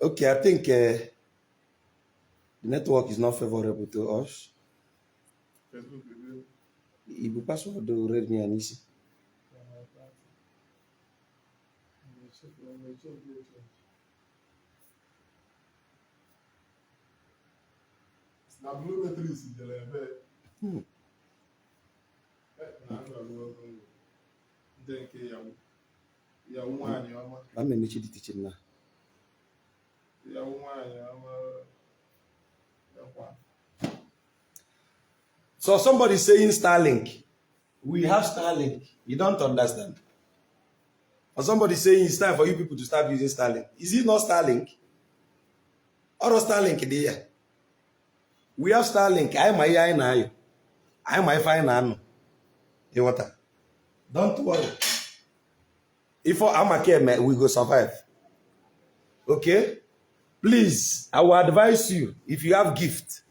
Okay, I think the network is not favorable to us. Ibu password do read me an easy. I'm a teaching now. So somebody saying Starlink. We have Starlink. You don't understand. Or somebody saying it's time for you people to start using Starlink. Is it not Starlink? Or Starlink there? We have Starlink. I'm my fine. You want that? Don't worry. If I'm a care, we go survive. Okay? Please, I will advise you, if you have gift,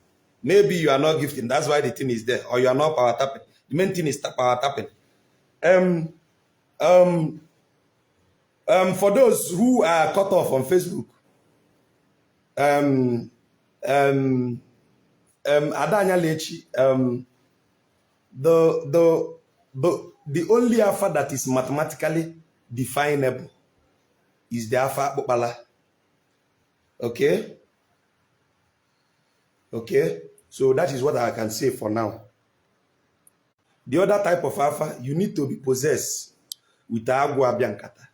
maybe you are not gifting, that's why the thing is there, or you are not power tapping. The main thing is power tapping. For those who are cut off on Facebook, Adanya Lechi, the only alpha that is mathematically definable is the alpha Bopala. Okay? Okay? So that is what I can say for now. The other type of alpha, you need to be possessed with Agua Biancata.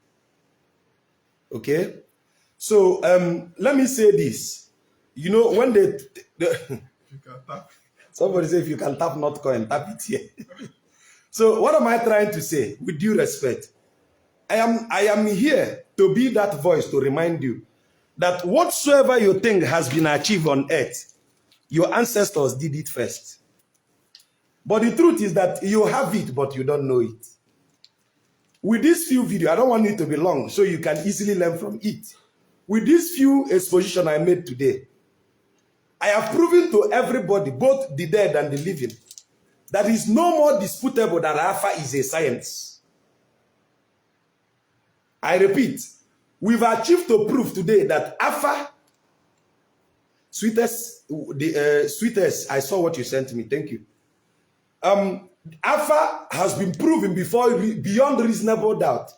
Okay? So let me say this. You know, when you can tap. Somebody say if you can tap not coin, tap it here. So what am I trying to say? With due respect, I am here to be that voice to remind you that whatsoever you think has been achieved on earth, your ancestors did it first. But the truth is that you have it, but you don't know it. With this few video, I don't want it to be long, so you can easily learn from it. With this few exposition I made today, I have proven to everybody, both the dead and the living, that is no more disputable that Alpha is a science. I repeat, we've achieved to prove today that Alpha, sweetest, I saw what you sent me, thank you. Alpha has been proven before beyond reasonable doubt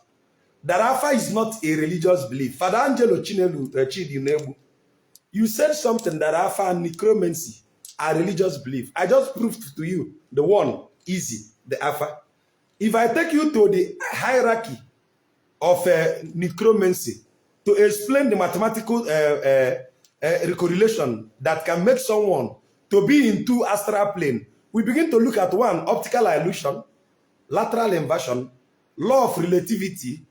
that Alpha is not a religious belief. Father Angelo Chinelu, you said something that Alpha and necromancy are religious belief. I just proved to you the one, easy, the Alpha. If I take you to the hierarchy of necromancy to explain the mathematical correlation that can make someone to be in two astral plane, we begin to look at one, optical illusion, lateral inversion, law of relativity,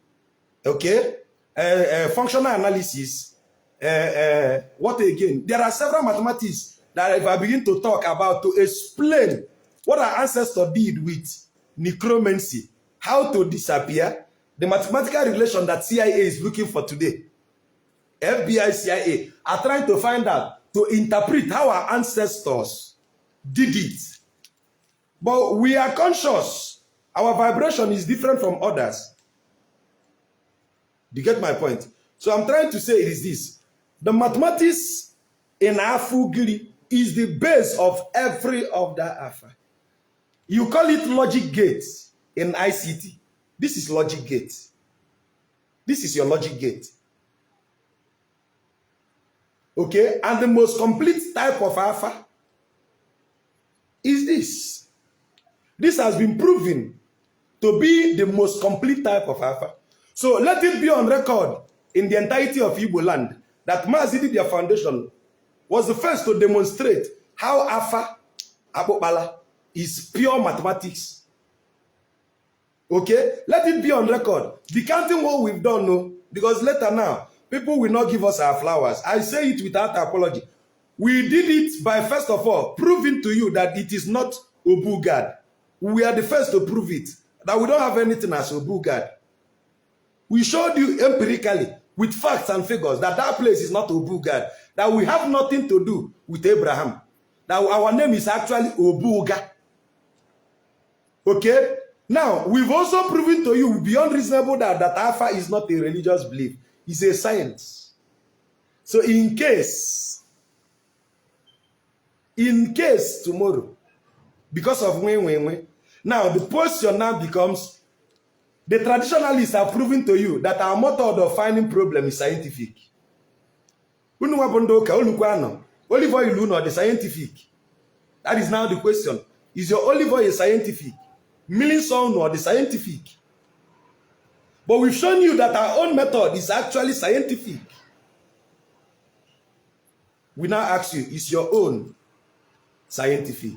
okay, functional analysis, what again? There are several mathematics that if I begin to talk about to explain what our ancestors did with necromancy, how to disappear, the mathematical relation that CIA is looking for today, FBI, CIA, are trying to find out, to interpret how our ancestors did it. But we are conscious. Our vibration is different from others. Do you get my point? So I'm trying to say it is this. The mathematics in Afugiri is the base of every other alpha. You call it logic gate in ICT. This is logic gate. This is your logic gate. Okay? And the most complete type of alpha is this. This has been proven to be the most complete type of alpha. So let it be on record in the entirety of Igbo land that Mazidi, their foundation, was the first to demonstrate how alpha, Abobala, is pure mathematics. Okay? Let it be on record. The counting what we've done, no, because later now, people will not give us our flowers. I say it without apology. We did it by, first of all, proving to you that it is not Obu God. We are the first to prove it, that we don't have anything as Obu God. We showed you empirically, with facts and figures, that that place is not Obu God, that we have nothing to do with Abraham, that our name is actually Obuga. Okay? Now, we've also proven to you beyond reasonable doubt that Alpha is not a religious belief. It's a science. So in case tomorrow, because of when, now the question now becomes, the traditionalists have proven to you that our method of finding problem is scientific. Olive oil or the scientific? That is now the question. Is your olive oil scientific? Milling sound or the scientific? But we've shown you that our own method is actually scientific. We now ask you, is your own scientific?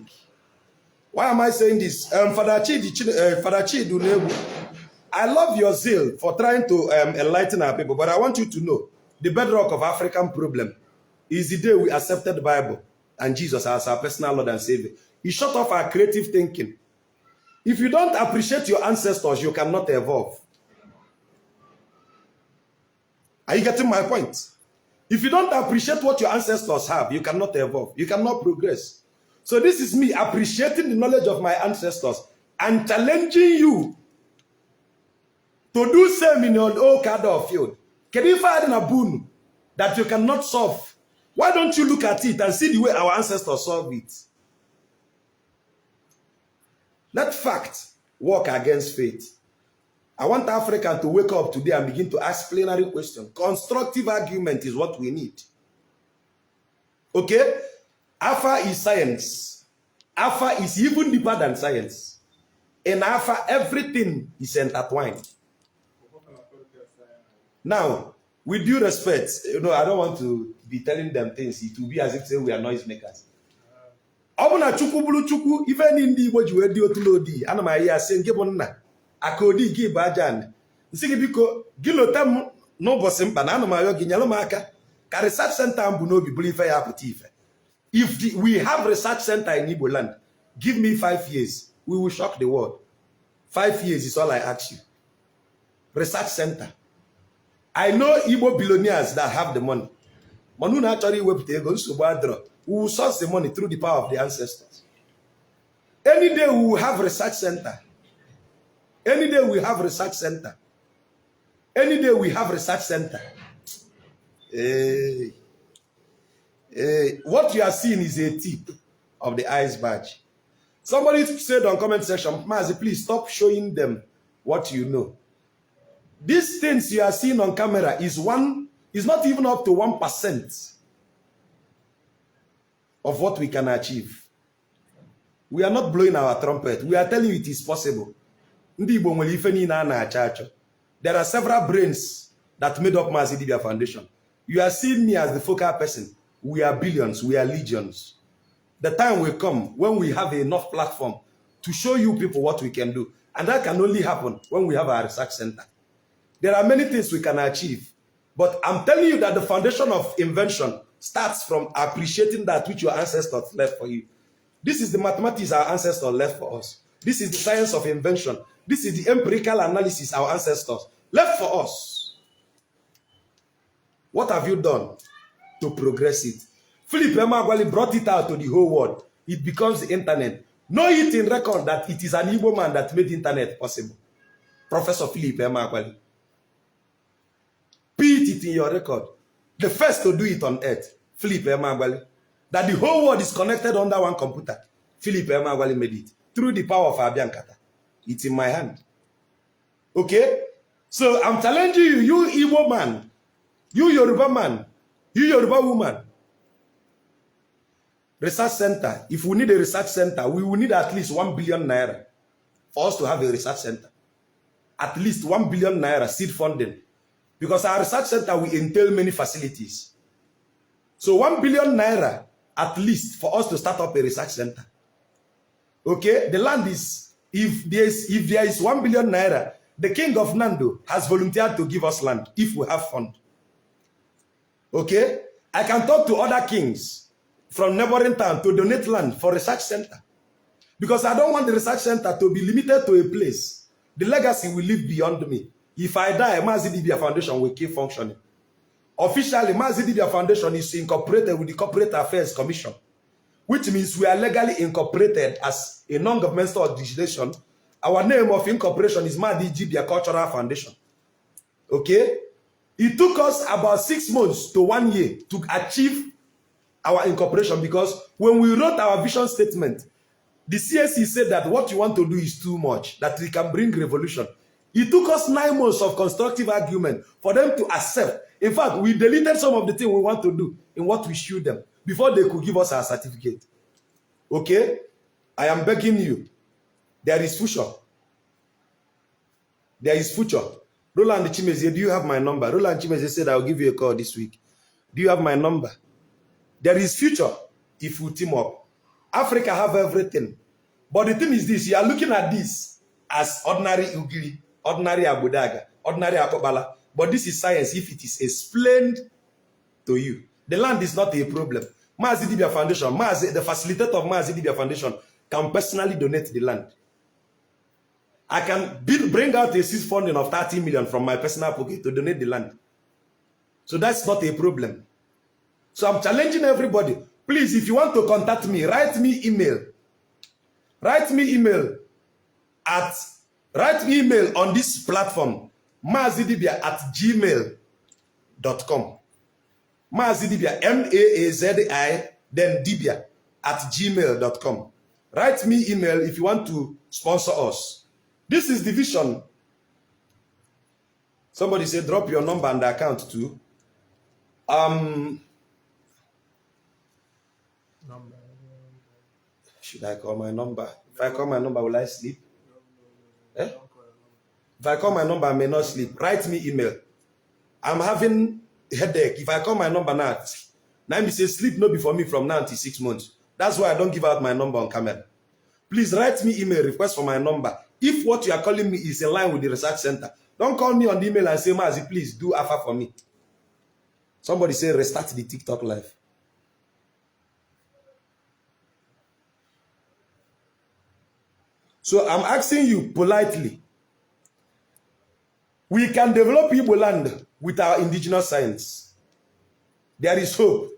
Why am I saying this? Father Chidu, I love your zeal for trying to enlighten our people, but I want you to know the bedrock of African problem is the day we accepted the Bible and Jesus as our personal Lord and Savior. He shut off our creative thinking. If you don't appreciate your ancestors, you cannot evolve. Are you getting my point? If you don't appreciate what your ancestors have, you cannot evolve. You cannot progress. So this is me appreciating the knowledge of my ancestors and challenging you to do same in your own kind of field. Can you find a boon that you cannot solve? Why don't you look at it and see the way our ancestors solve it? Let fact work against faith. I want Africa to wake up today and begin to ask plenary questions. Constructive argument is what we need. Okay? Alpha is science. Alpha is even deeper than science. In Alpha, everything is intertwined. Now, with due respect, I don't want to be telling them things. It will be as if say we are noisemakers. Obuna chukwu bulu chukwu, even in the Igbo ji di otulodi, ana ma ya se nke bonna akodi gi bajan. Nsi gi biko gilotam no bosim mpa na ana ma yo gi nyalo maka. Ka research center ambu no bi bulu ife ya aputi ife. If we have research center in Igbo land, give me 5 years, we will shock the world. 5 years is all I ask you. Research center. I know Igbo billionaires that have the money. Manu naturally wepute ego nsogbu adro. We will source the money through the power of the ancestors. Any day we will have research center. Any day we have research center. Any day we have research center. What you are seeing is a tip of the iceberg. Somebody said on comment section, Mazi, please stop showing them what you know. These things you are seeing on camera is not even up to 1% of what we can achieve. We are not blowing our trumpet. We are telling you it is possible. There are several brains that made up Mazi Dibia Foundation. You are seeing me as the focal person. We are billions. We are legions. The time will come when we have enough platform to show you people what we can do. And that can only happen when we have our research center. There are many things we can achieve. But I'm telling you that the foundation of invention starts from appreciating that which your ancestors left for you. This is the mathematics our ancestors left for us. This is the science of invention. This is the empirical analysis our ancestors left for us. What have you done to progress it? Philip Emeagwali brought it out to the whole world. It becomes the internet. Know it in record that it is an Igbo man that made the internet possible. Professor Philip Emeagwali. Put it in your record. The first to do it on earth, Philip Emeagwali. That the whole world is connected under one computer. Philip Emeagwali made it. Through the power of Abiankata. It's in my hand. Okay? So I'm challenging you, you Igbo man, you Yoruba man, you Yoruba woman. Research center. If we need a research center, we will need at least 1 billion naira for us to have a research center. At least 1 billion naira seed funding. Because our research center will entail many facilities. So 1 billion naira at least for us to start up a research center. Okay? The land is, if there is 1 billion naira, the king of Nando has volunteered to give us land if we have fund. Okay? I can talk to other kings from neighboring town to donate land for research center. Because I don't want the research center to be limited to a place. The legacy will live beyond me. If I die, Mazi Dibia Foundation will keep functioning. Officially, Mazi Dibia Foundation is incorporated with the Corporate Affairs Commission, which means we are legally incorporated as a non-governmental organization Our name of incorporation is Madi Jibia Cultural Foundation. Okay? It took us about 6 months to 1 year to achieve our incorporation, because when we wrote our vision statement, the CSC said that what you want to do is too much, that we can bring revolution. It took us 9 months of constructive argument for them to accept. In fact, we deleted some of the things we want to do in what we showed them before they could give us our certificate. Okay? I am begging you. There is future. There is future. Roland Chimeze, do you have my number? Roland Chimeze said, I'll give you a call this week. Do you have my number? There is future if we team up. Africa have everything. But the thing is this, you are looking at this as ordinary Ugiri, ordinary Abudaga, ordinary Akobala. But this is science if it is explained to you. The land is not a problem. Maazi Dibia Foundation, the facilitator of Maazi Dibia Foundation can personally donate the land. I can bring out a seed funding of 30 million from my personal pocket to donate the land. So that's not a problem. So I'm challenging everybody. Please, if you want to contact me, write me email. Write me email on this platform, maazidibia@gmail.com. Maazidibia, M-A-A-Z-I, then Dibia @gmail.com. Write me email if you want to sponsor us. This is the vision. Somebody said drop your number and the account too. Should I call my number? If I call my number, will I sleep? Eh? If I call my number, I may not sleep. Write me email. I'm having a headache. If I call my number now me say sleep no be for me from now until 6 months. That's why I don't give out my number on camera. Please write me email, request for my number. If what you are calling me is in line with the research center, don't call me on the email and say, Mazi, please do Alpha for me. Somebody say restart the TikTok live. So I'm asking you politely. We can develop Igbo land with our indigenous science. There is hope.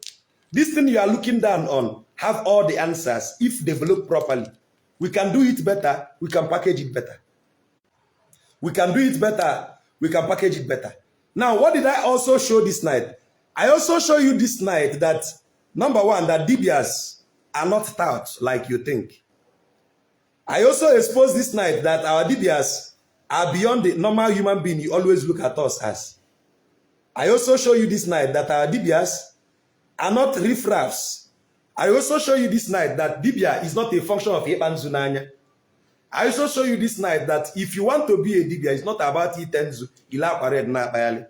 This thing you are looking down on have all the answers if developed properly. We can do it better. We can package it better. We can do it better. We can package it better. Now, what did I also show this night? I also show you this night that, number one, that DBS are not taught like you think. I also exposed this night that our DBS are beyond the normal human being you always look at us as. I also show you this night that our DBS are not riffraffs. I also show you this night that Dibia is not a function of Yebanzunanya. I also show you this night that if you want to be a Dibia, it's not about Itenzu, Ilapared na Bayali.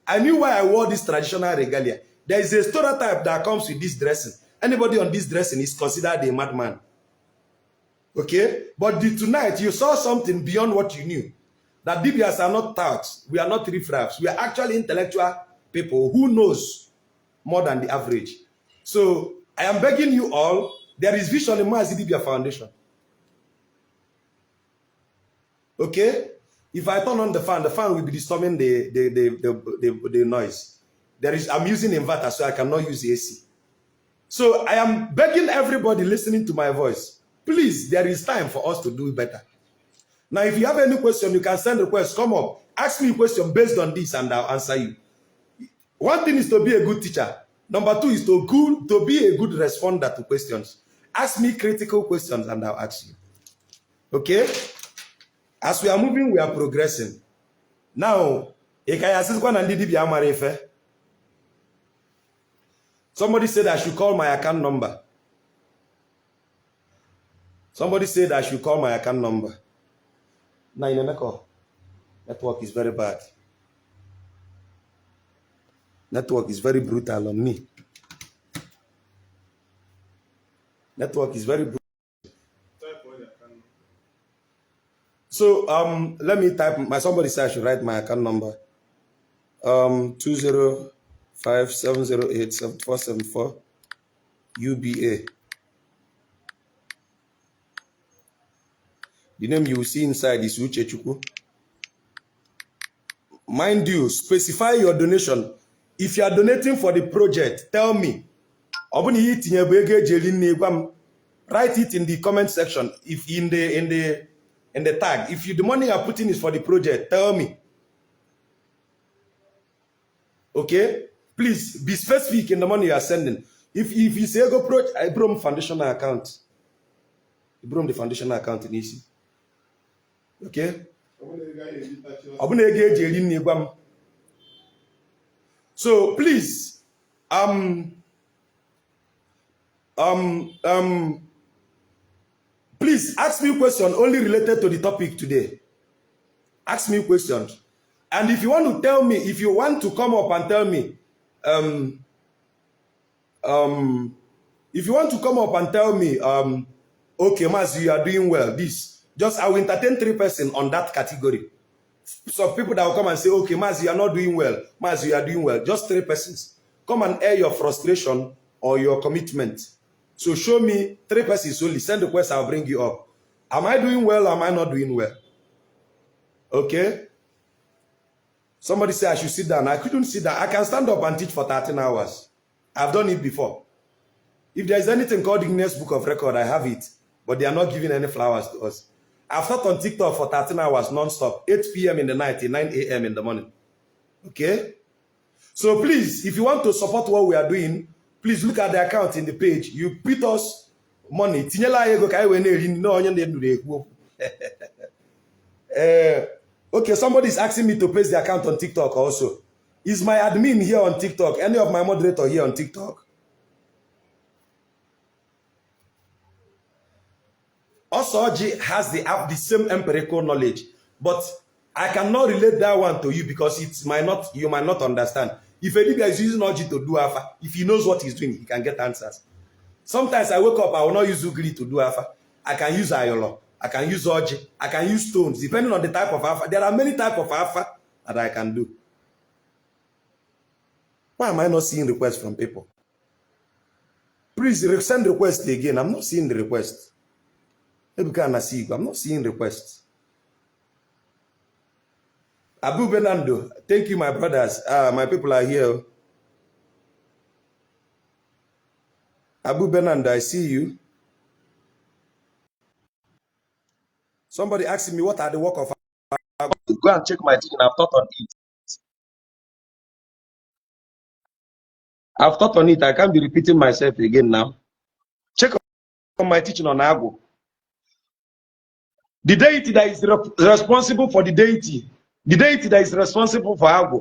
I knew why I wore this traditional regalia. There is a stereotype that comes with this dressing. Anybody on this dressing is considered a madman. Okay? But tonight, you saw something beyond what you knew. That Dibias are not touts. We are not riffraffs. We are actually intellectual people who knows more than the average. So, I am begging you all, there is vision in Maazi Dibia Foundation. Okay? If I turn on the fan will be disturbing the noise. I'm using inverter, so I cannot use AC. So I am begging everybody listening to my voice, please, there is time for us to do better. Now, if you have any question, you can send requests. Come up, ask me a question based on this, and I'll answer you. One thing is to be a good teacher. Number two is to be a good responder to questions. Ask me critical questions and I'll ask you. Okay? As we are moving, we are progressing. Now, somebody said I should call my account number. Somebody said I should call my account number. Now, network is very bad. Network is very brutal on me. Network is very brutal. So let me type somebody said I should write my account number. 20570874474 UBA. The name you will see inside is Uche Chukwu. Mind you, specify your donation. If you are donating for the project, tell me. Write it in the comment section. If in the and the tag. If the money you're putting is for the project, tell me. Okay? Please be specific in the money you are sending. If you say go project, I bring foundational account. You bring the foundational account in easy. Okay? So please, please ask me a question only related to the topic today. Ask me questions. And if you want to tell me, if you want to come up and tell me, if you want to come up and tell me, okay, Maz, you are doing well, this, just I will entertain 3 persons on that category. Some people that will come and say, okay, Maz, you are not doing well. Maz, you are doing well. Just 3 persons. Come and air your frustration or your commitment. So show me 3 persons only. Send the question, I'll bring you up. Am I doing well or am I not doing well? Okay? Somebody say I should sit down. I couldn't sit down. I can stand up and teach for 13 hours. I've done it before. If there is anything called the Guinness Book of Record, I have it. But they are not giving any flowers to us. I've taught on TikTok for 13 hours non-stop. 8 p.m. in the night, 9 a.m. in the morning. Okay? So please, if you want to support what we are doing, please look at the account in the page. You put us money. Okay, somebody is asking me to paste the account on TikTok also. Is my admin here on TikTok? Any of my moderator here on TikTok? Osoji has the same empirical knowledge, but I cannot relate that one to you because you might not understand. If a leader is using Oji to do Alpha, if he knows what he's doing, he can get answers. Sometimes I wake up, I will not use Ugri to do Alpha. I can use Ayolo, I can use Oji, I can use stones, depending on the type of Alpha. There are many types of Alpha that I can do. Why am I not seeing requests from people? Please send requests again. I'm not seeing the request. I'm not seeing requests. Abu Benando, thank you, my brothers. My people are here. Abu Benando, I see you. Somebody asked me, what are the work of Alha? Go and check my teaching. I've taught on it. I've taught on it. I can't be repeating myself again now. Check on my teaching on Alha. The deity that is responsible for the deity that is responsible for Alha,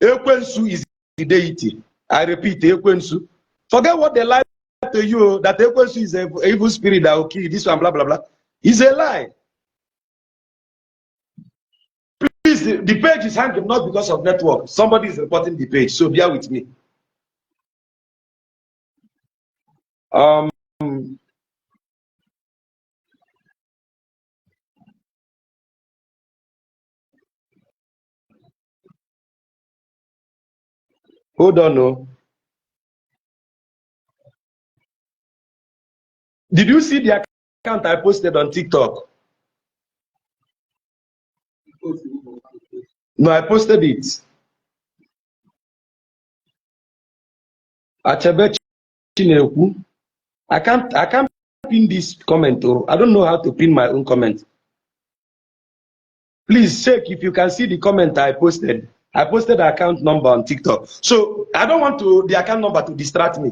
Ekwensu is the deity. I repeat, Ekwensu. Forget what they lie to you, that Ekwensu is an evil spirit that will kill you, this one, blah, blah, blah. It's a lie. Please, the page is hanging not because of network. Somebody is reporting the page, so bear with me. Hold on, no. Did you see the account I posted on TikTok? No, I posted it. Achebe Chineku. I can't pin this comment. Or I don't know how to pin my own comment. Please check if you can see the comment I posted. I posted the account number on TikTok. So I don't want the account number to distract me.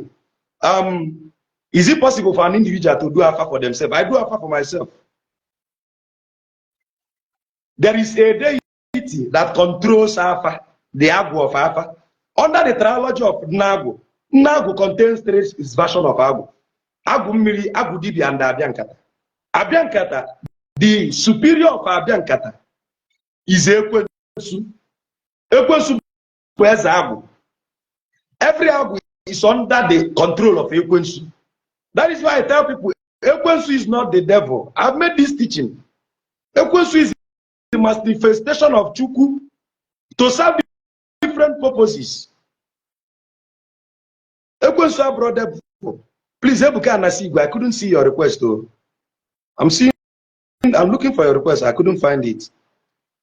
Is it possible for an individual to do Alpha for themselves? I do Alpha for myself. There is a deity that controls Alpha, the Agwo of Alpha. Under the trilogy of Nago, Nago contains 3 versions of Agwo. Agwo Mmiri, Agwo Dibia, and Abiankata. Abiankata, the superior of Abiankata, is Ekwensu. Ekwensu is Agwo. Every Agwo is under the control of Ekwensu. That is why I tell people, Ekwensu is not the devil. I've made this teaching. Ekwensu is the manifestation of Chukwu to serve different purposes. Ekwensu brought them. Please, Ebuka Nasigo, I couldn't see your request though. I'm looking for your request. I couldn't find it.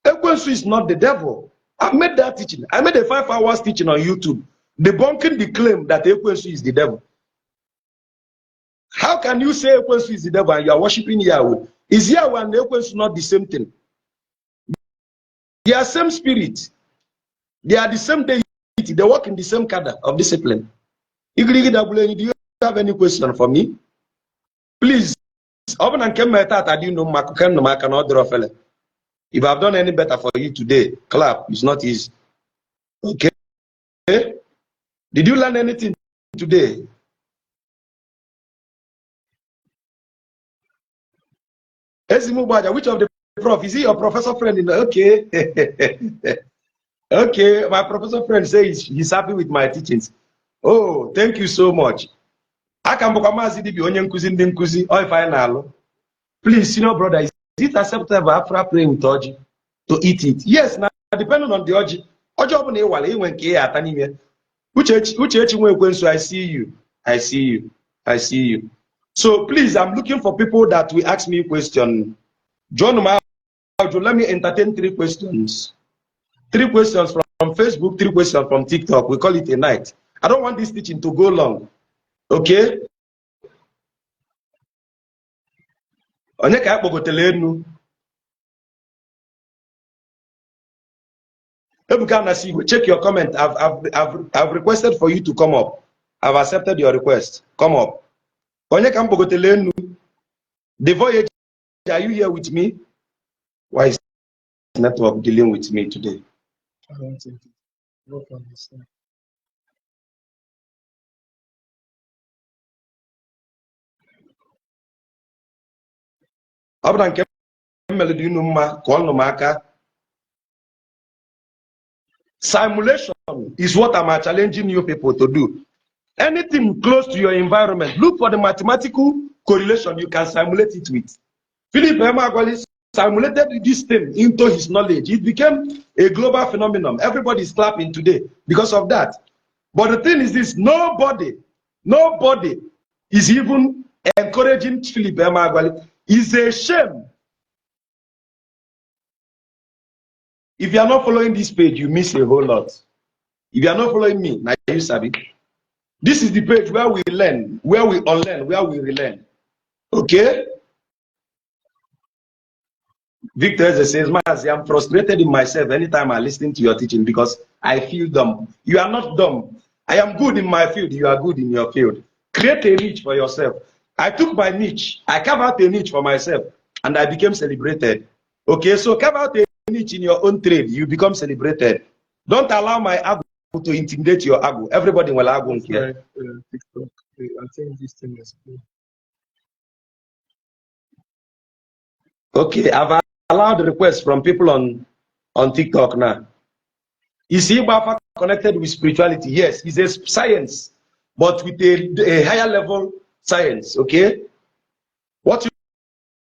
Ekwensu is not the devil. I made that teaching. I made a 5 hours teaching on YouTube, debunking the claim that Ekwensu is the devil. How can you say Ekwensu is the devil and you are worshiping Yahweh? Is here when the equals not the same thing? They are same spirit. They are the same deity. They work in the same cadre of discipline. Do you have any question for me? Please. If I've done any better for you today, clap. It's not easy. Okay? Did you learn anything today? Which of the prof? Is he your professor friend? Okay. Okay, my professor friend says he's happy with my teachings. Oh, thank you so much. I can become a final. Please, senior brother, is it acceptable after praying with Oji to eat it? Yes, now depending on the Oji. I see you. I see you. I see you. So please, I'm looking for people that will ask me a question. John, let me entertain 3 questions. 3 questions from Facebook, 3 questions from TikTok. We call it a night. I don't want this teaching to go long. Okay? Check your comment. I've requested for you to come up. I've accepted your request. Come up. The voyage, are you here with me? Why is network dealing with me today? I don't think it. No understand. Simulation is what I'm challenging you people to do. Anything close to your environment, look for the mathematical correlation you can simulate it with. Philip Emeagwali simulated this thing into his knowledge. It became a global phenomenon. Everybody is clapping today because of that. But the thing is this, nobody is even encouraging Philip Emeagwali. It's a shame. If you are not following this page, you miss a whole lot. If you are not following me, now you sabi. This is the page where we learn, where we unlearn, where we relearn. Okay? Victor says, Mazi, I'm frustrated in myself anytime I listen to your teaching because I feel dumb. You are not dumb. I am good in my field. You are good in your field. Create a niche for yourself. I took my niche. I carved out a niche for myself and I became celebrated. Okay, so carve out a niche in your own trade. You become celebrated. Don't allow my ego to intimidate your ego. Everybody will ego here. TikTok. I think this thing is cool. Okay, I've allowed requests from people on TikTok now. Is Igbo connected with spirituality? Yes, it's a science, but with a higher level science, okay? What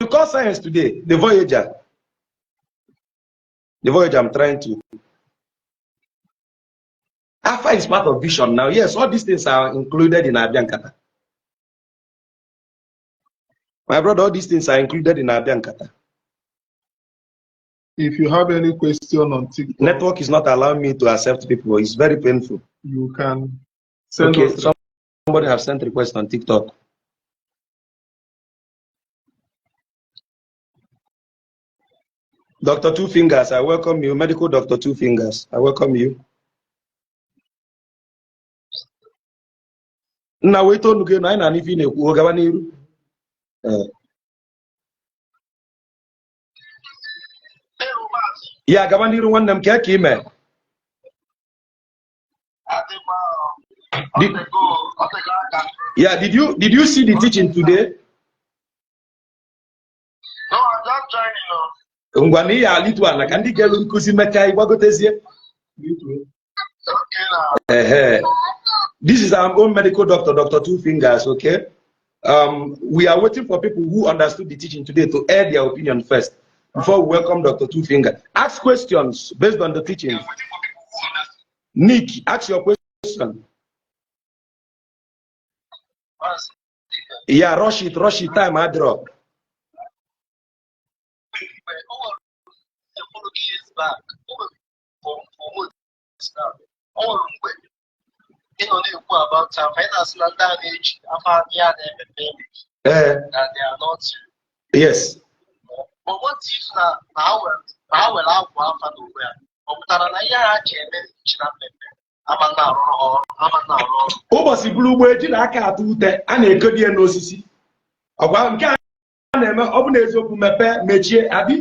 you call science today? The Voyager. The Voyager, I'm trying to. Alpha is part of vision now. Yes, all these things are included in Abiankata. My brother, all these things are included in Abiankata. If you have any question on TikTok, network is not allowing me to accept people. It's very painful. You can send us. Somebody have sent request on TikTok. Dr. Two Fingers, I welcome you. Medical Dr. Two Fingers, I welcome you. Now wait on again. I know if you know. Yeah, Gavaniru one them care email. Yeah, did you see the teaching today? No, I'm just joining. Ngwani ya litwana kandi gelu nkuzi meka igwagotezie. Okay now. This is our own medical doctor, Dr. Two Fingers, okay? We are waiting for people who understood the teaching today to air their opinion first before we welcome Dr. Two Fingers. Ask questions based on the teaching. Nick, ask your question. Yeah, rush it, time, I drop. About finance lineage, and they are not. Yes. But what if now will have one for the way? Ụbọchị bụrụ ugbo eji na aka atụ ute a na-ekodi ya n'osisi ọgwa nke a na-eme ọ bụ na eziokwu mepee mechie abi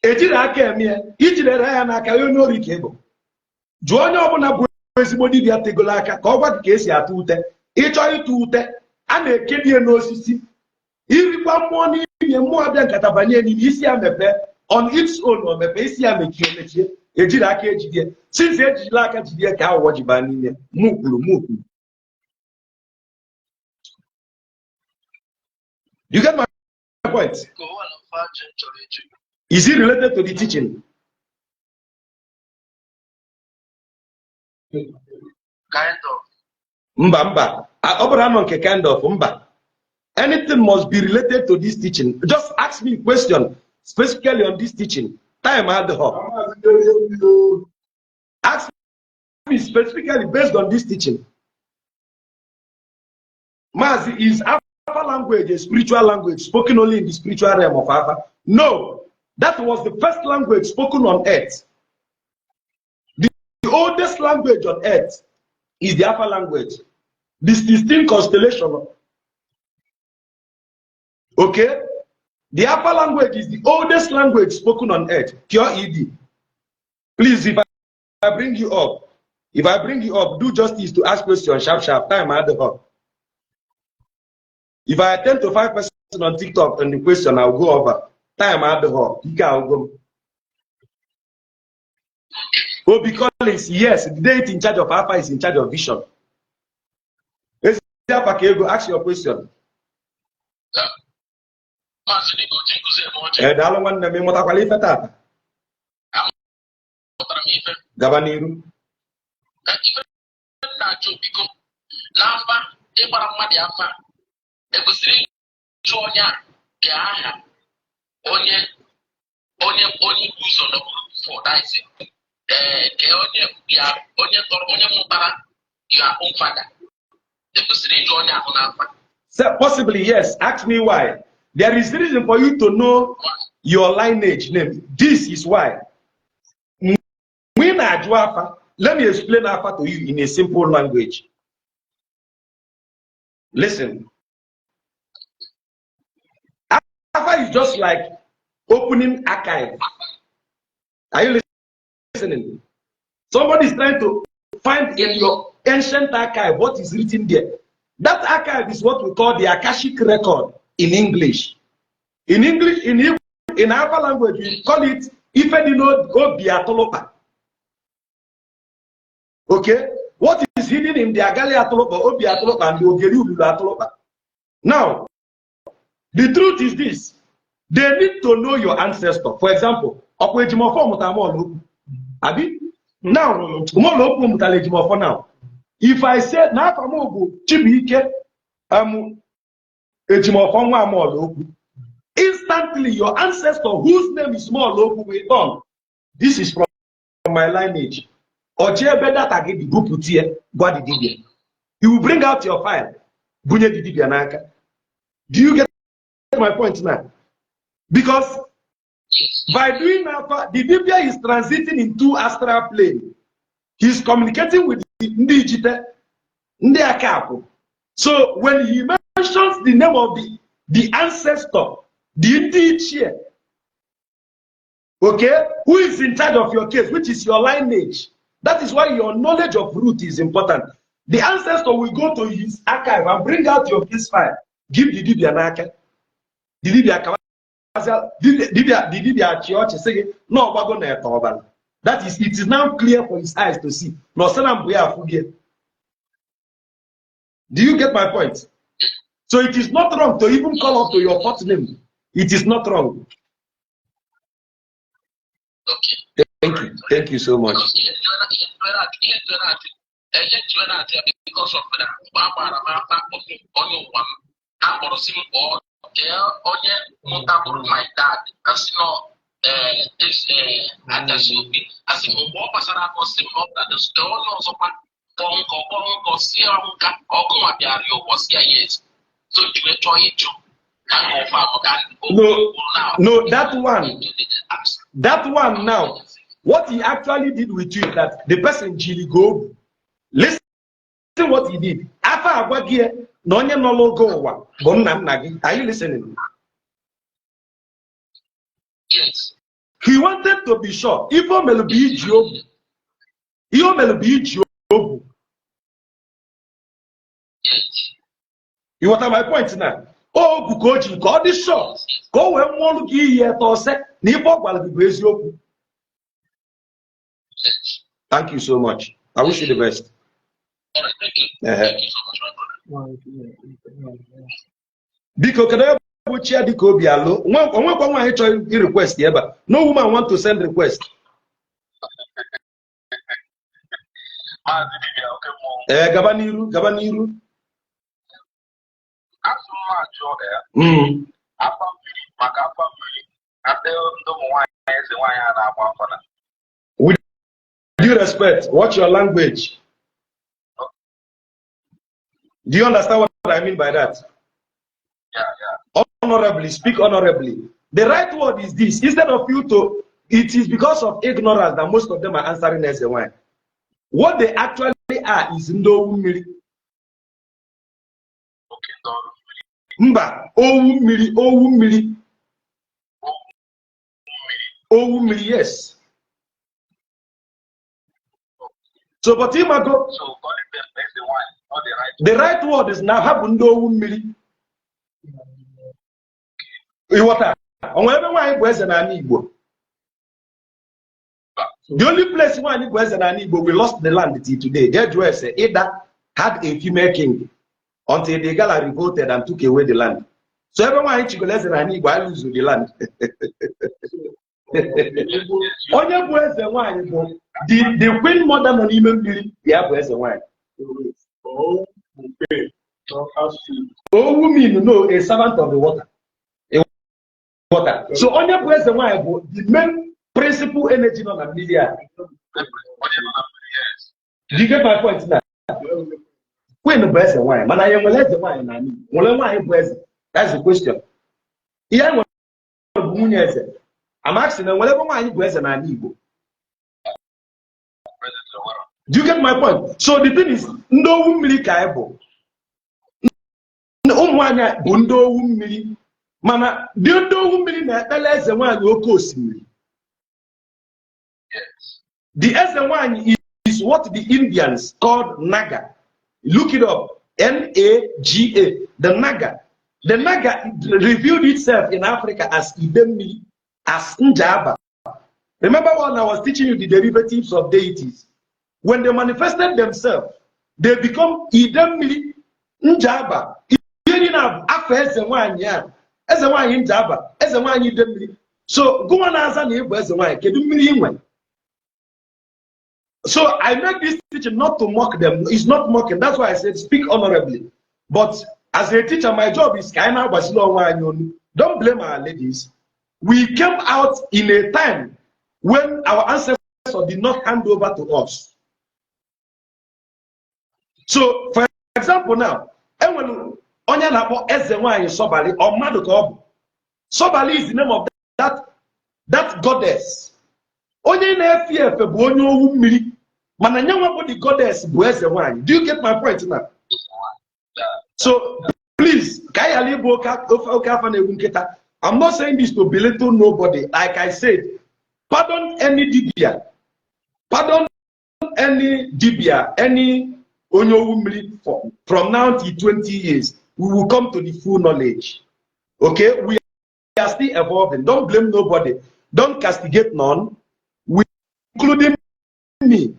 ejiri aka eme ya ijidere ya n'aka ya onye ori ka ịbụ jụọ onye ọbụla bụ ezigbo dibịa tegolo aka ka ọ gwa gị ka esi atụ ute ịchọ ịtụ ute a na-ekedi ya n'osisi irikwa mmụọ n'ime mmụọ abịa nkata banye n'ime isi ya mepee on its own o mepee isi ya mechie ejiri aka ejide since ejirila aka jide ka aghụghọ ji baa n'ime mụkwuru you get my point? Is it related to the teaching? Kind of. Mba. Kind of. Mba. Anything must be related to this teaching. Just ask me a question specifically on this teaching. Time at the hall. Ask me specifically based on this teaching. Mazi, is Alpha language a spiritual language spoken only in the spiritual realm of Alpha? No. That was the first language spoken on earth. The oldest language on earth is the Alpha language. This distinct constellation. Okay? The Alpha language is the oldest language spoken on earth. Pure ED. Please, if I bring you up, do justice to ask questions. Sharp. Time at the hall. If I attend to 5 persons on TikTok and the question, I'll go over. Time at the hall. I'll go. Oh, because yes, the deity in charge of Alpha is in charge of vision. Ask your question. Ekwesịrị ịjụ onye a ka aha onye ụzọ nọbụrụ daisi ka onye tọrọ onye mụtara your own father. Ekwesịrị ịjụ onye ahụ n'afa. Possibly, yes. Ask me why. There is reason for you to know your lineage name. This is why. When I do Alpha, let me explain Alpha to you in a simple language. Listen. Alpha is just like opening archive. Are you listening? Somebody is trying to find in your ancient archive what is written there. That archive is what we call the Akashic record in English. In English, in Alpha language, we call it Ifedino Obiatolopa. Okay? What is hidden in the Agali Atolopa, Obiatolopa, and the Ogeri Atolopa? Now, the truth is this. They need to know your ancestor. For example, now, if I say instantly your ancestor whose name is small will come. This is from my lineage. You will bring out your file. Do you get my point now? Because by doing Alpha, the Dibia is transiting into astral plane. He's communicating with the Ndijite, Ndiakapo. So when he mentions the name of the ancestor, the Ndichie, okay, who is in charge of your case, which is your lineage, that is why your knowledge of root is important. The ancestor will go to his archive and bring out your case file. Give the Dibia Naka. The Dibia no, that is, it is now clear for his eyes to see. Do you get my point? So it is not wrong to even call up to your first name. It is not wrong. Thank you so much. Onye mụtabụrụ my dad asị nọ adasi obi asị mgbe ọ gbasara akọsị m ọbụladosite onye ọzọkwa kpọọ nkọ si ọnwụ ka ọgụ nwa bịara ya ụbọchị ya yes So you will try it to no, that one now, what he actually did with you is that the person Jili go, listen what he did. After Agwagie, Nonya no logo, Bonam Nagi, are you listening? Yes. He wanted to be sure. Ifo Melubi Job. Iyo Melubi Job. Yes. You what my point now? Oh, Bukoji, God is sure. Go when one give here to say, Nipo will be praise you. Thank you so much. I wish you the best. All right, thank you. Thank you so much, my brother. Because can I share the Kobe alone? One I try to request here, but no woman want to send request. Gabaniru. With due respect, what's your language? Do you understand what I mean by that? Yeah. Honorably, speak honorably. The right word is this. Instead of you to, it is because of ignorance that most of them are answering as a wine. What they actually are is no mili. Mba, owu mili, yes. So, but him go. So, calling them as the wine, not the right. The right word is now have no mili. The only place we lost the land till today. That Ada had a female king until the Gala revolted and took away the land. So everyone in Chigolese and Igbo lose the land. The queen mother not even believe the Abuese wine. Oh, women no a servant of the water. So on your place, the main principal energy on the media. Do you get my point now? When the breast and wine, man, I am less the wine. That's the question. Yeah, I'm asking them whatever wine breast and I need. Do you get my point? So the thing is, no milk able. No one bundo milk. Mana, do you know who many less than one will cost me? Yes. The S1 is what the Indians called Naga. Look it up. Naga. The Naga. The Naga revealed itself in Africa as Idemili, as Njaba. Remember when I was teaching you the derivatives of deities? When they manifested themselves, they become Idemili, Njaba. So go on answer the. So I make this teaching not to mock them. It's not mocking. That's why I said speak honorably. But as a teacher, my job is don't blame our ladies. We came out in a time when our ancestors did not hand over to us. So for example now, Onya na-akpọ eze nwanyị Sobali or mmadụ ka ọ bụ. Sobali is the name of that goddess. Onye na-efe efe bụ onye owu mmiri mana nye nwa bụ the goddess bụ eze nwanyị. Do you get my point now? So please, ka anyị ghara ịbụ oke afa na-egwu nkịta. I'm not saying this to belittle nobody. Like I said, pardon any dibia. Pardon any dibia, any onye owu mmiri from now till 20 years. We will come to the full knowledge. Okay? We are still evolving. Don't blame nobody. Don't castigate none. We, including me.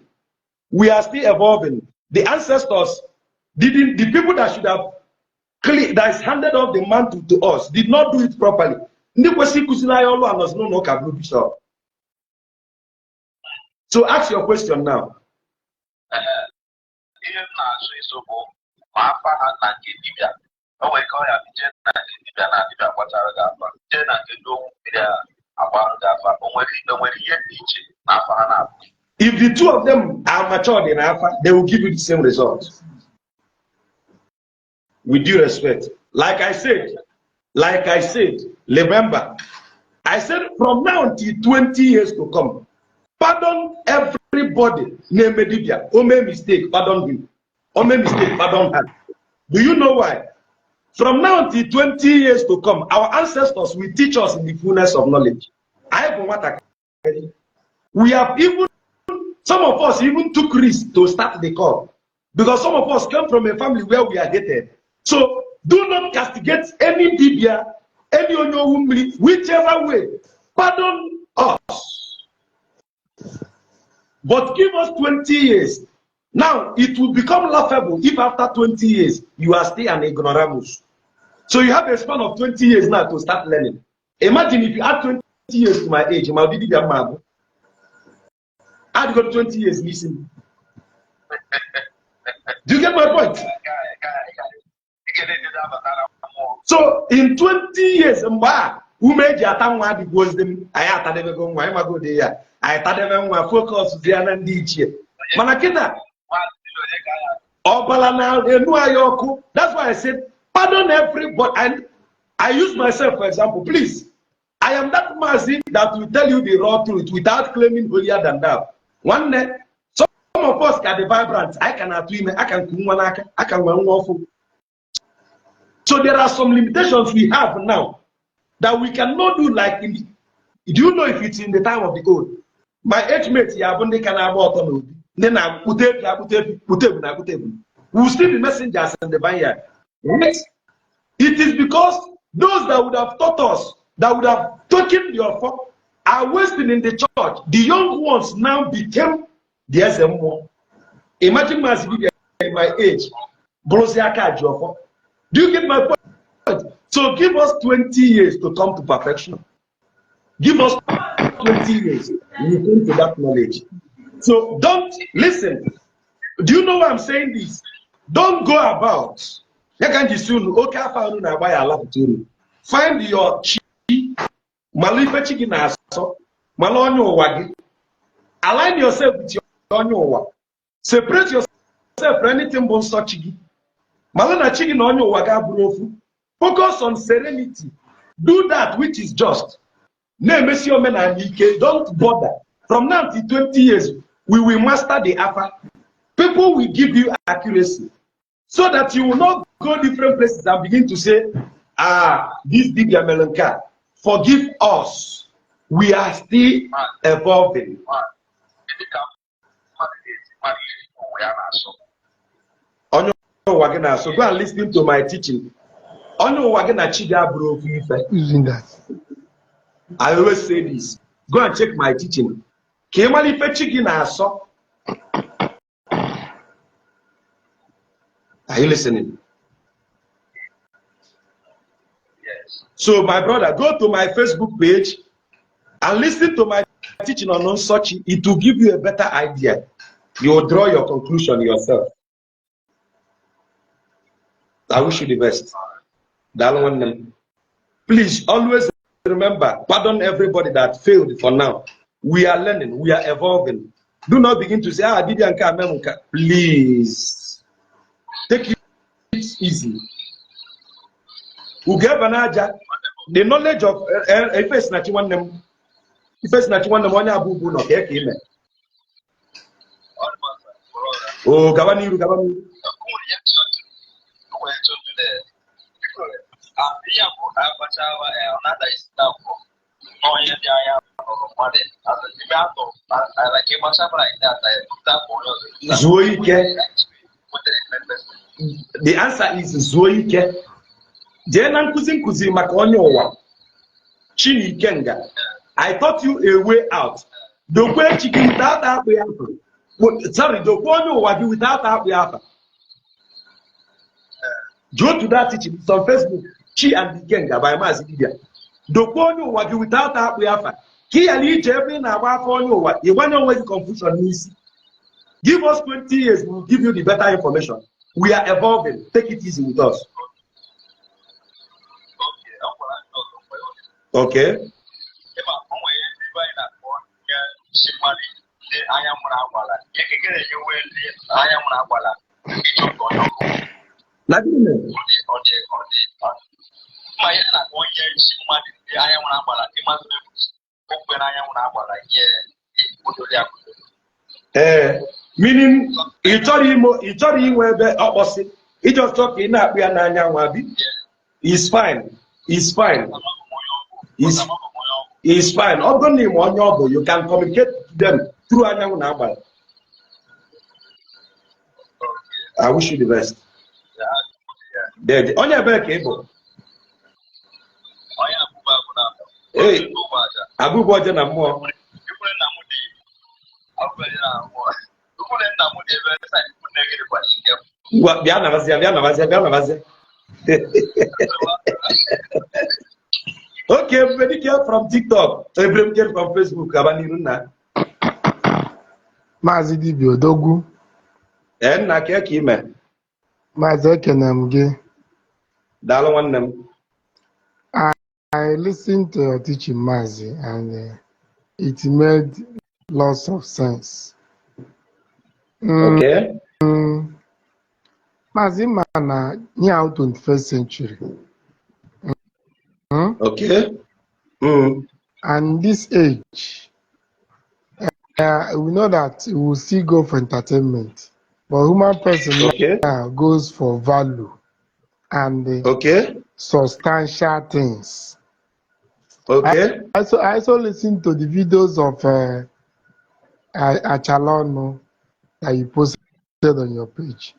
We are still evolving. The ancestors didn't, the people that should have that is handed off the mantle to us did not do it properly. So ask your question now. If the two of them are matured in Alpha, they will give you the same results. With due respect. Like I said, remember, I said from now until 20 years to come, pardon everybody. Name Medibia. Ome mistake, pardon him. Ome mistake, pardon her. Do you know why? From now until 20 years to come, our ancestors will teach us in the fullness of knowledge. We have even, some of us even took risk to start the call. Because some of us come from a family where we are hated. So do not castigate any Dibia, any Onyo, whichever way. Pardon us. But give us 20 years. Now, it will become laughable if after 20 years, you are still an ignoramus. So you have a span of 20 years now to start learning. Imagine if you add 20 years to my age, I'd got 20 years missing. Do you get my point? So in 20 years, who made your time the wisdom? I had to go, why am I go there? I thought I focus the other DJ. Manakina. That's why I said, pardon everybody. And I use myself, for example, please. I am that massive that will tell you the raw truth without claiming holier than thou. One day, some of us can be vibrant. I cannot women, I can awful. So there are some limitations we have now that we cannot do like in the, do you know if it's in the time of the old? My age mate, then I we'll still be messengers in the vineyard. Right? It is because those that would have taught us, that would have taken your form, are wasting in the church. The young ones now became the SMO. Imagine my age. Do you get my point? So give us 20 years to come to perfection. Give us 20 years. We come to that knowledge. So don't listen. Do you know why I'm saying this? Don't go about. Find your align yourself with your separate yourself from anything but such. Focus on serenity. Do that which is just. Don't bother. From now to 20 years, we will master the Alpha. People will give you accuracy so that you will not go different places and begin to say, this big Melanka, forgive us. We are still evolving. So go and listen to my teaching. Using that. I always say this. Go and check my teaching. Are you listening? Yes. So my brother, go to my Facebook page and listen to my teaching on such. It will give you a better idea. You will draw your conclusion yourself. I wish you the best. Please always remember, pardon everybody that failed for now. We are learning, we are evolving. Do not begin to say, please. Take it easy. The knowledge of oh, Gavani. The answer is Zoike. Jenan Kuzi Makonyowa. Chini Kenga. I taught you a way out. The way chicken without that way out. Sorry, the one without that way out. Go to that teaching. It's on Facebook. Chi and the Kenga by Mazidia. The one without that way out. Ki ali jebin about for you. You want to know confusion is. Give us 20 years, we'll give you the better information. We are evolving. Take it easy with us. Okay. Meaning, you told him where the opposite. He just talking up. We are He's fine. He's fine. He's fine. Only one job. You can communicate to them through Anyangu. I wish you the best. Dead. On your back, able. Hey, Abu Bajan and more. What? Okay, everybody care from TikTok. Everybody care from Facebook. Maazị Dibia Odogwu. Na care kime. Maazị Ekenemge. Dalo nwannem. I listened to your teaching, Maazị, and it made lots of sense. Okay. Maazị Mana, near 21st century. Okay. And this age, we know that we will still go for entertainment, but human person now goes for value and substantial things. Okay. I also listened to the videos of Achalono that you posted on your page.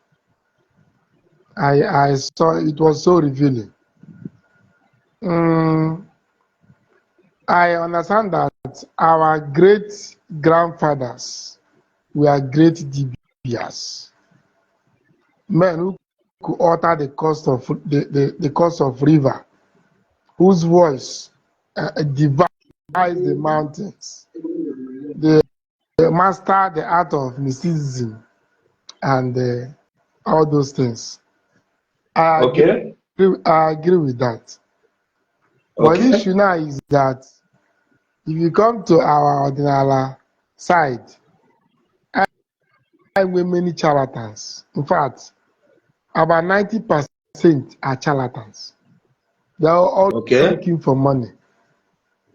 I saw it was so revealing. I understand that our great grandfathers were great DBS, men who could alter the course of the course of river, whose voice divides the mountains. They master the art of mysticism and all those things. I agree with that. But the issue now is that if you come to our ordinary side, I with many charlatans. In fact, about 90% are charlatans. They are all looking for money.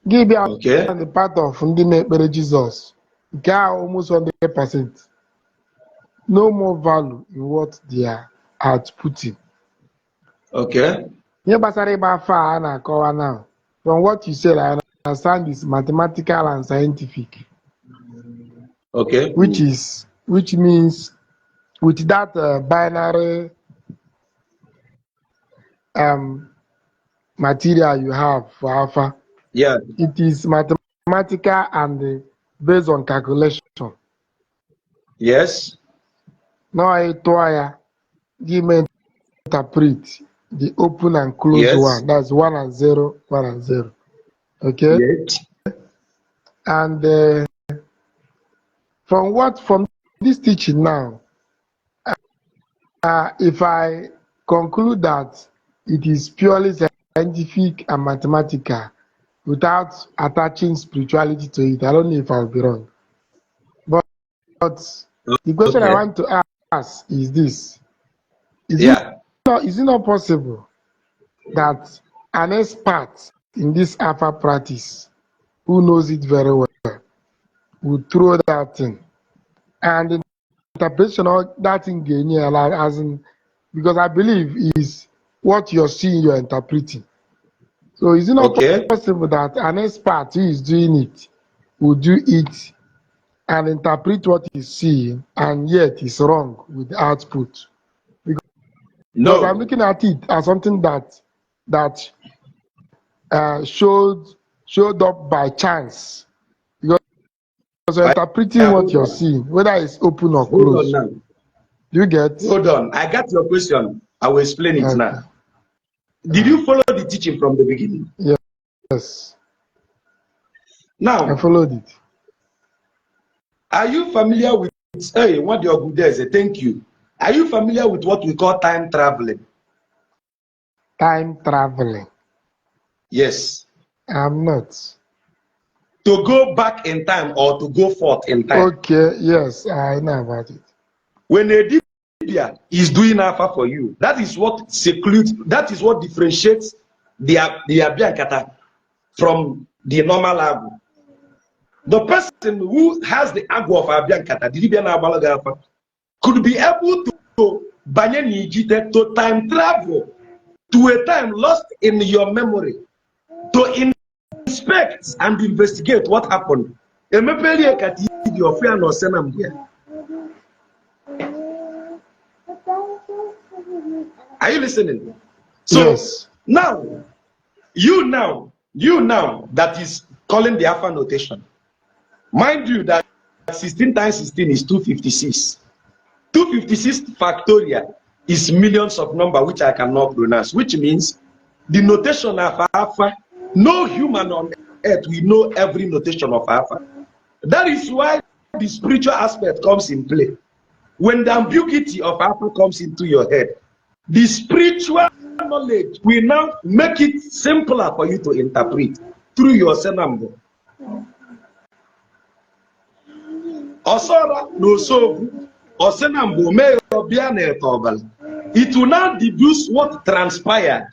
Give me the part of Ndine Jesus. Almost 100%. No more value in what they are outputting. Okay. Now, from what you said, I understand is mathematical and scientific. Okay. Which means with that binary material you have for alpha, it is mathematical and based on calculation. Yes. Now I give me interpret the open and close one. That's 1 and 0, 1 and 0. Okay. Yes. And from this teaching now, if I conclude that it is purely scientific and mathematical without attaching spirituality to it, I don't know if I'll be wrong. But the question I want to ask is this. Is it not possible that an expert in this alpha practice who knows it very well would throw that thing and the interpretation of that thing as in, because I believe is what you're seeing, you're interpreting. So is it not possible that an expert who is doing it will do it and interpret what he's seeing and yet is wrong with the output? Because I'm looking at it as something that showed up by chance. Because you're interpreting what you're seeing, whether it's open or closed. Do you get? Hold on. I got your question. I will explain it now. Did you follow the teaching from the beginning? Yes. Now, I followed it. Are you familiar with, what your good day is? Thank you. Are you familiar with what we call time traveling? Time traveling? Yes. I'm not. To go back in time or to go forth in time. Okay, yes, I know about it. When a Dibia is doing alpha for you, that is what secludes, that is what differentiates the Abiankata from the normal Agu. The person who has the Agu of Abiankata, the Libyan Abalagafa, could be able to to time travel to a time lost in your memory, to inspect and investigate what happened. Are you listening? So Yes. now, you that is calling the alpha notation. Mind you that 16 times 16 is 256. 256 factorial is millions of number which I cannot pronounce, which means the notation of alpha, no human on earth will know every notation of alpha. That is why the spiritual aspect comes in play. When the ambiguity of alpha comes into your head, the spiritual knowledge will now make it simpler for you to interpret through your senambo. Osora no so osenambo me obiane etobal. It will now deduce what transpired.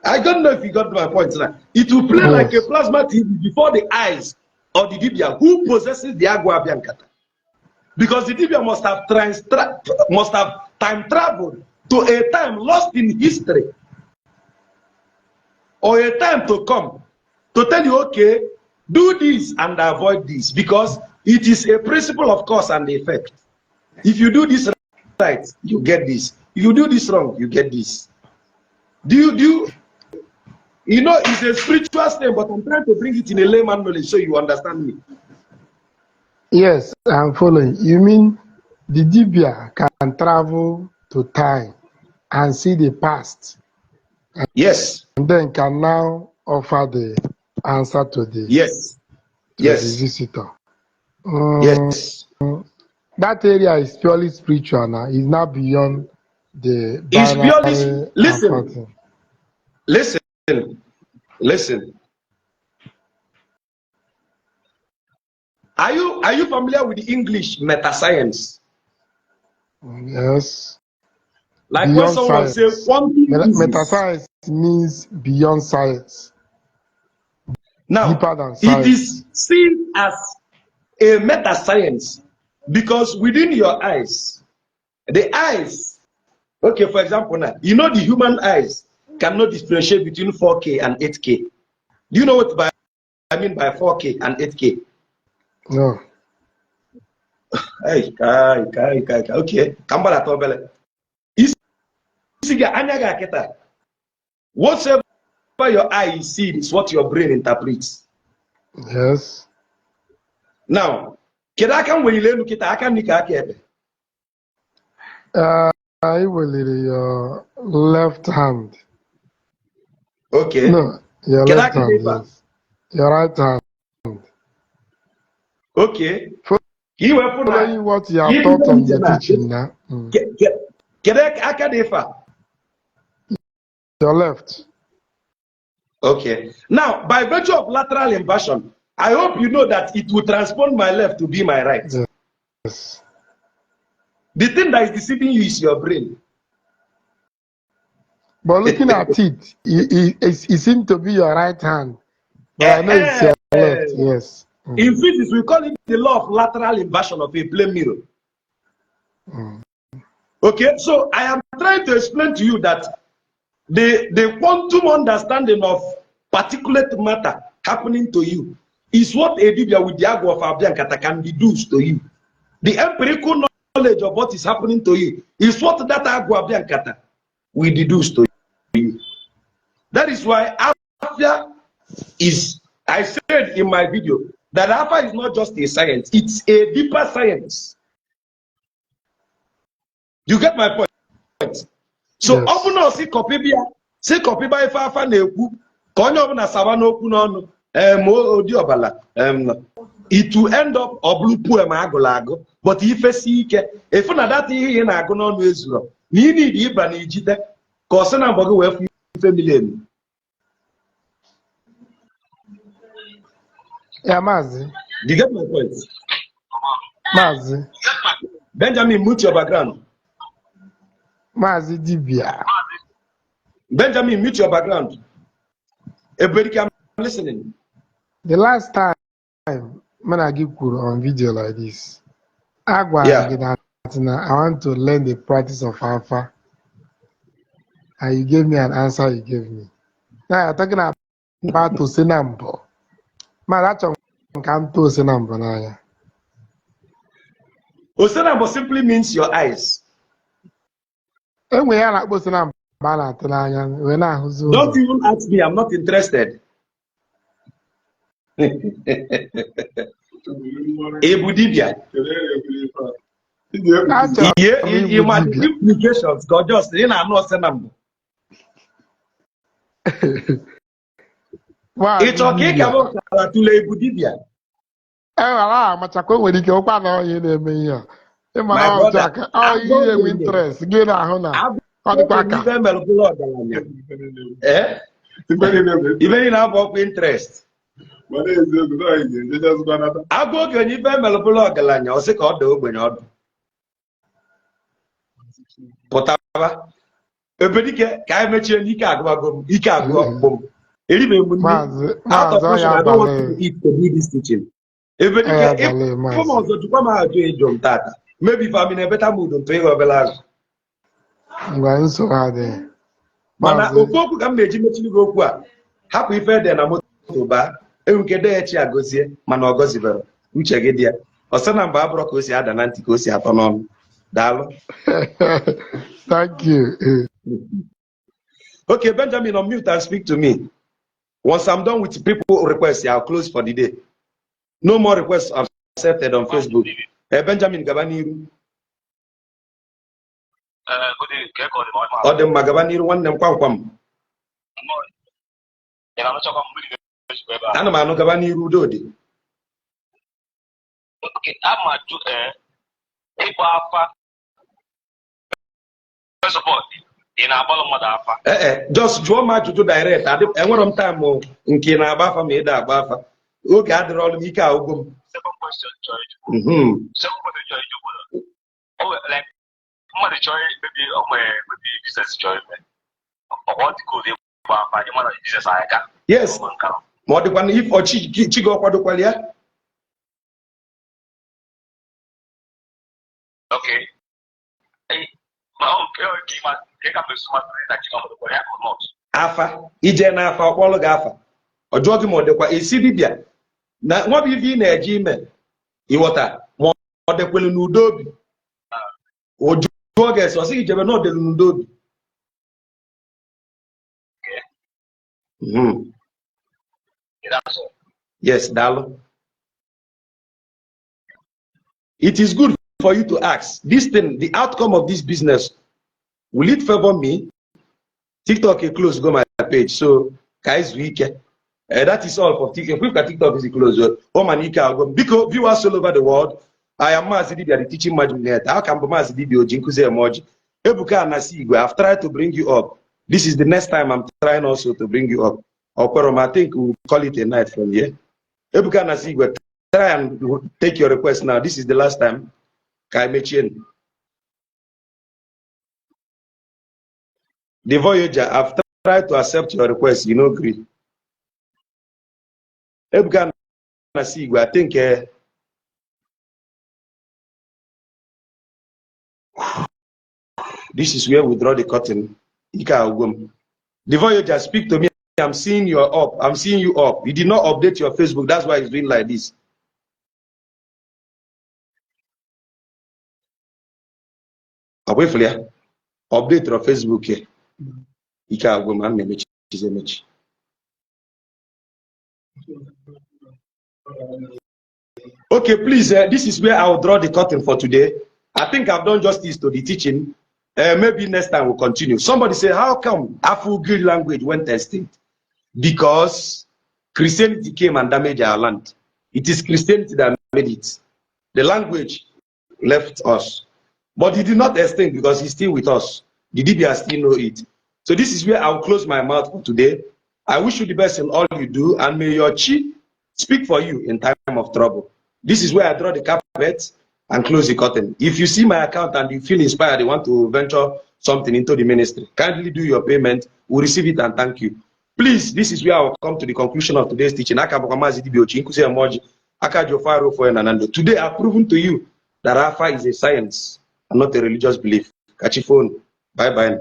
I don't know if you got my point now. It will play like a plasma TV before the eyes of the Dibia who possesses the Agua Biancata. Because the Dibia must have time traveled to a time lost in history, or a time to come to tell you, okay, do this and avoid this, because it is a principle of cause and effect. If you do this right, you get this. If you do this wrong, you get this. You know, it's a spiritual thing, but I'm trying to bring it in a layman knowledge so you understand me. Yes, I'm following. You mean the Dibia can travel to time and see the past? Yes. And then can now offer the answer to the the visitor. Yes. That area is purely spiritual now. It's not beyond the It's purely listen. Are you familiar with the English meta-science? Yes. Like beyond when someone science. says quantum physics. Meta-science means beyond science. Now, deeper than it science. is seen as a meta-science because within your eyes, the eyes, okay, for example, now, you know the human eyes cannot differentiate between 4K and 8K. Do you know what I mean by 4K and 8K? No. Hey, okay. Kambala tobele. Whatever your eye sees is what your brain interprets. Yes. Now, I will your left hand. Okay. No, your left hand, yes. Your right hand. Okay. Following what you have taught on your teaching now. Your left. Okay. Now, by virtue of lateral inversion, I hope you know that it will transpond my left to be my right. Yes. The thing that is deceiving you is your brain. But looking at it, it seems to be your right hand. But I know it's your left, yes. In physics, we call it the law of lateral inversion of a plane mirror. Okay, so I am trying to explain to you that the quantum understanding of particulate matter happening to you is what a Dibia with the Agua of Abiankata can deduce to you. The empirical knowledge of what is happening to you is what that Agua Abiankata will deduce to you. That is why Alpha is, I said in my video, that Alpha is not just a science, it's a deeper science. You get my point? So yes. often I see copy by Alpha Neku, Konyo na Savano Kunon, Odiobala, it will end up a blue poem agolago, but if I see if that here in Agonon Israel, you need Ibran Ijita, Cosana Bogo with family. Yeah, Mazi. Do you get my point? Mazi. Benjamin, mute your background. Mazi Dibia. Benjamin, mute your background. Everybody, I'm listening. The last time when I give Kuro on video like this, I want to learn the practice of Alpha. And you gave me an answer you gave me. Now you're talking about Tosinambo. Man, that's come to Tosinambo now. Tosinambo simply means your eyes. And we are not Tosinambo. Don't even ask me, I'm not interested. Ebudibia. You might give implications, God just in a no senambo. It's okay, come on to Ebudibia. My brother, I'm interest. Get a even in our interest. I go to any family galanya or sick or do when you're Potava. A pedicure, I mentioned Ika go, out of I don't want to eat to do this teaching. If come on to come out to age on that, maybe if I'm in a better mood on 3 of the last. I'm so hard. Mana Okoku can make you go. Happy fair than a motoba. Eukede Gozie, Manogoziver, which I get there. Or son and Barbara Cosia and Anticosia upon Dalo. Thank you. Okay, Benjamin, on mute and speak to me. Once I'm done with people requests, I'll close for the day. No more requests accepted on Facebook. Benjamin Gabaniru. Or the Magabaniru one them kwam. Anamano Gabaniru Dodi. Okay, I'm a first of all, in a bottom of the just draw my to direct. I want time in Kinabafa made a buffer. Who gather all Mika? Second question, George. Second question, George. Oh, like, the joy, maybe business joy. Or what go there by the business I got. Yes. More than one if or Chigo Quaduqualia. Okay. Afa, Ijena Afa, Wallagafa, or Jogimo de Qua, a Sibibia. Now, what if you need Gmail? You water, more the Quiludobi. Or Jogas, or see, you not the Lundobi. Yes, Dalo. It is good for you to ask this thing, the outcome of this business, will it favor me? TikTok is close, go my page. So, guys, that is all for TikTok. If TikTok is closed, because viewers all over the world, I am Mazidi, the teaching Majum. How can Mazidi be Ojinkuze Emoji? Ebuka Nasigo, I've tried to bring you up. This is the next time I'm trying also to bring you up. I think we'll call it a night from here. Ebuka Nasigo, try and take your request now. This is the last time. Kai Mechin. The Voyager, I've tried to accept your request, you know, agree. Ebuka Nasigo, I think this is where we draw the curtain. The Voyager, speak to me. I'm seeing you up. I'm seeing you up. You did not update your Facebook. That's why it's doing like this. Update your Facebook here. Okay, please. This is where I'll draw the curtain for today. I think I've done justice to the teaching. Maybe next time we'll continue. Somebody say, how come Afro-Greek language went extinct? Because Christianity came and damaged our land. It is Christianity that made it. The language left us. But it did not extinct because it's still with us. The DBA still know it. So this is where I'll close my mouth for today. I wish you the best in all you do, and may your chi speak for you in time of trouble. This is where I draw the carpet and close the curtain. If you see my account and you feel inspired, you want to venture something into the ministry. Kindly do your payment. We'll receive it and thank you. Please, this is where I will come to the conclusion of today's teaching. Today, I've proven to you that Alpha is a science and not a religious belief. Catch your phone. Bye-bye.